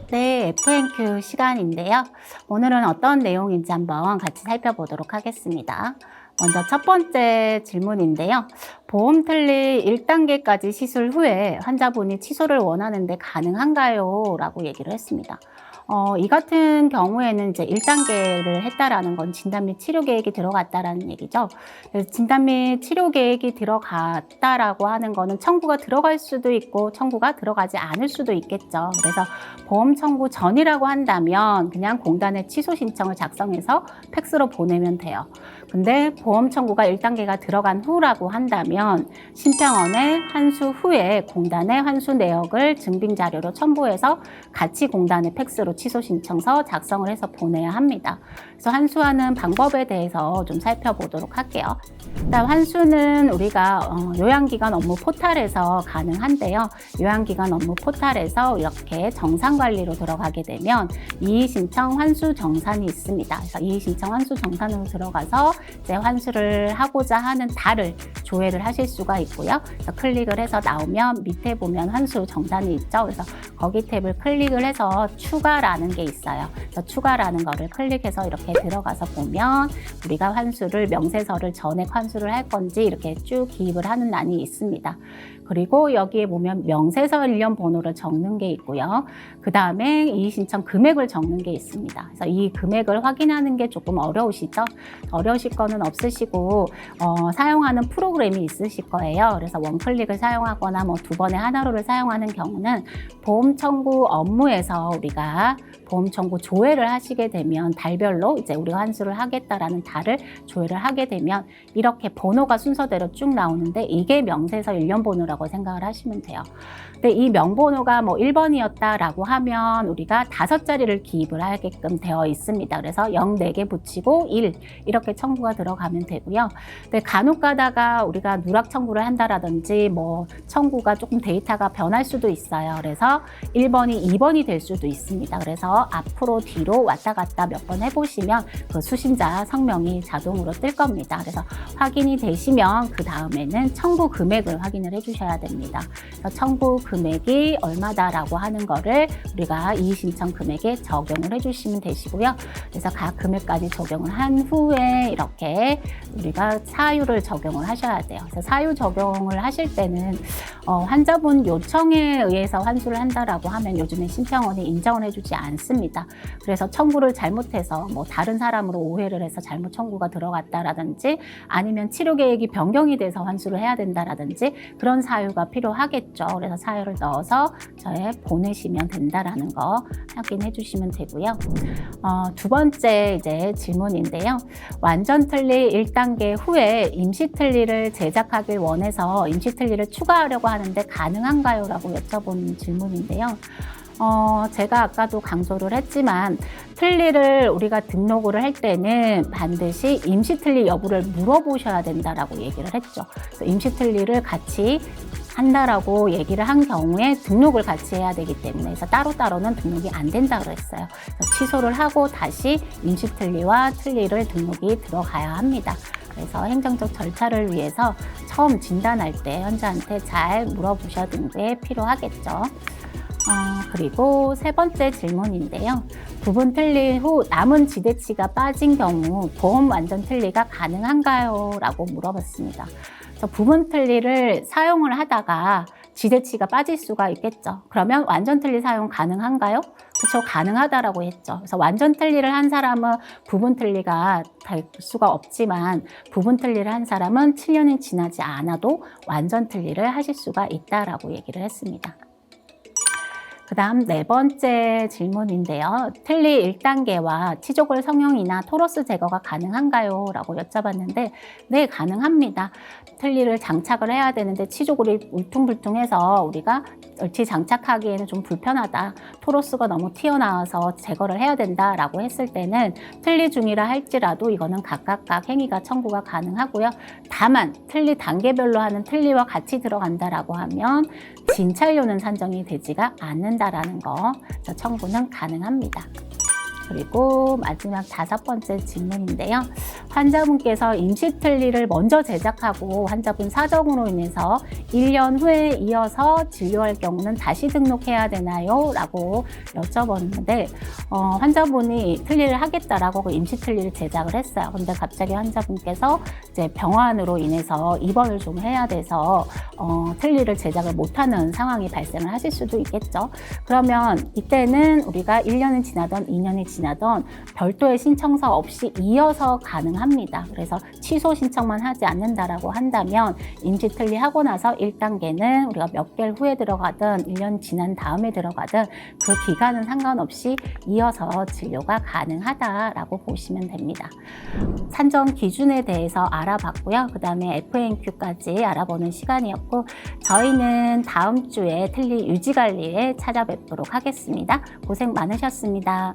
네, FNQ 시간인데요. 오늘은 어떤 내용인지 한번 같이 살펴보도록 하겠습니다. 먼저 첫 번째 질문인데요. 보험 틀리 1단계까지 시술 후에 환자분이 취소를 원하는데 가능한가요? 라고 얘기를 했습니다. 이 같은 경우에는 이제 1단계를 했다라는 건 진단 및 치료 계획이 들어갔다라는 얘기죠. 그래서 진단 및 치료 계획이 들어갔다라고 하는 거는 청구가 들어갈 수도 있고 청구가 들어가지 않을 수도 있겠죠. 그래서 보험 청구 전이라고 한다면 그냥 공단에 취소 신청을 작성해서 팩스로 보내면 돼요. 근데 보험 청구가 1단계가 들어간 후라고 한다면 심평원에 환수 후에 공단에 환수 내역을 증빙 자료로 첨부해서 같이 공단에 팩스로 취소 신청서 작성을 해서 보내야 합니다. 그래서 환수하는 방법에 대해서 좀 살펴보도록 할게요. 일단 환수는 우리가 요양기관 업무 포탈에서 가능한데요. 요양기관 업무 포탈에서 이렇게 정상관리로 들어가게 되면 이의신청 환수 정산이 있습니다. 그래서 이의신청 환수 정산으로 들어가서 이제 환수를 하고자 하는 달을 조회를 하실 수가 있고요. 그래서 클릭을 해서 나오면 밑에 보면 환수 정산이 있죠. 그래서 거기 탭을 클릭을 해서 추가라는 게 있어요. 그래서 추가라는 거를 클릭해서 이렇게 들어가서 보면 우리가 환수를 명세서를 전액 환수를 할 건지 이렇게 쭉 기입을 하는欄이 있습니다. 그리고 여기에 보면 명세서 일련 번호를 적는 게 있고요. 그 다음에 이의신청 금액을 적는 게 있습니다. 그래서 이 금액을 확인하는 게 조금 어려우시죠? 어려우실 거는 없으시고 사용하는 프로그램이 있으실 거예요. 그래서 원클릭을 사용하거나 뭐 두 번에 하나로를 사용하는 경우는 보험 청구 업무에서 우리가 보험 청구 조회를 하시게 되면 달별로 이제 우리가 환수를 하겠다라는 달을 조회를 하게 되면 이렇게 번호가 순서대로 쭉 나오는데 이게 명세서 일련 번호라고 생각을 하시면 돼요. 근데 이 명번호가 뭐 1번이었다라고 하면 우리가 5자리를 기입을 하게끔 되어 있습니다. 그래서 0 4개 붙이고 1 이렇게 청구가 들어가면 되고요. 근데 간혹 가다가 우리가 누락 청구를 한다라든지 뭐 청구가 조금 데이터가 변할 수도 있어요. 그래서 1번이 2번이 될 수도 있습니다. 그래서 앞으로 뒤로 왔다 갔다 몇 번 해보시면 그 수신자 성명이 자동으로 뜰 겁니다. 그래서 확인이 되시면 그 다음에는 청구 금액을 확인을 해주셔야 됩니다. 그래서 청구 금액이 얼마다라고 하는 거를 우리가 이의신청 금액에 적용을 해주시면 되시고요. 그래서 각 금액까지 적용을 한 후에 이렇게 우리가 사유를 적용을 하셔야 돼요. 그래서 사유 적용을 하실 때는 환자분 요청에 의해서 환수를 한다라고 하면 요즘에 심평원이 인정을 해주지 않습니다. 그래서 청구를 잘못해서 뭐 다른 사람으로 오해를 해서 잘못 청구가 들어갔다라든지 아니면 치료 계획이 변경이 돼서 환수를 해야 된다라든지 그런 사유가 필요하겠죠. 그래서 사유를 넣어서 저에 보내시면 된다라는 거 확인해 주시면 되고요. 두 번째 이제 질문인데요. 완전 틀리 1단계 후에 임시 틀리를 제작하길 원해서 임시 틀리를 추가하려고 하는데 가능한가요? 라고 여쭤본 질문인데요. 제가 아까도 강조를 했지만 틀리를 우리가 등록을 할 때는 반드시 임시 틀리 여부를 물어보셔야 된다라고 얘기를 했죠. 그래서 임시 틀리를 같이 한다라고 얘기를 한 경우에 등록을 같이 해야 되기 때문에 그래서 따로따로는 등록이 안 된다고 했어요. 그래서 취소를 하고 다시 임시 틀리와 틀리를 등록이 들어가야 합니다. 그래서 행정적 절차를 위해서 처음 진단할 때 환자한테 잘 물어보셔야 되는 게 필요하겠죠. 그리고 세 번째 질문인데요. 부분 틀리 후 남은 지대치가 빠진 경우 보험 완전 틀리가 가능한가요? 라고 물어봤습니다. 그래서 부분 틀리를 사용을 하다가 지대치가 빠질 수가 있겠죠. 그러면 완전 틀리 사용 가능한가요? 그렇죠. 가능하다라고 했죠. 그래서 완전 틀리를 한 사람은 부분 틀리가 될 수가 없지만 부분 틀리를 한 사람은 7년이 지나지 않아도 완전 틀리를 하실 수가 있다라고 얘기를 했습니다. 그 다음 네 번째 질문인데요. 틀리 1단계와 치조골 성형이나 토러스 제거가 가능한가요? 라고 여쭤봤는데 네, 가능합니다. 틀리를 장착을 해야 되는데 치조골이 울퉁불퉁해서 우리가 얼치 장착하기에는 좀 불편하다. 토러스가 너무 튀어나와서 제거를 해야 된다라고 했을 때는 틀리 중이라 할지라도 이거는 각각 행위가 청구가 가능하고요. 다만 틀리 단계별로 하는 틀리와 같이 들어간다라고 하면 진찰료는 산정이 되지가 않는다라는 거, 청구는 가능합니다. 그리고 마지막 5번째 질문인데요. 환자분께서 임시틀리를 먼저 제작하고 환자분 사정으로 인해서 1년 후에 이어서 진료할 경우는 다시 등록해야 되나요? 라고 여쭤봤는데 환자분이 틀니를 하겠다라고 그 임시틀니를 제작을 했어요. 근데 갑자기 환자분께서 이제 병환으로 인해서 입원을 좀 해야 돼서 틀니를 제작을 못하는 상황이 발생을 하실 수도 있겠죠. 그러면 이때는 우리가 1년이 지나던 2년이 지나던 별도의 신청서 없이 이어서 가능합니다. 그래서 취소 신청만 하지 않는다라고 한다면 임시틀니 하고 나서 1단계는 우리가 몇 개월 후에 들어가든 1년 지난 다음에 들어가든 그 기간은 상관없이 이어서 진료가 가능하다라고 보시면 됩니다. 산정 기준에 대해서 알아봤고요. 그 다음에 FNQ까지 알아보는 시간이었고 저희는 다음 주에 틀니 유지관리에 찾아뵙도록 하겠습니다. 고생 많으셨습니다.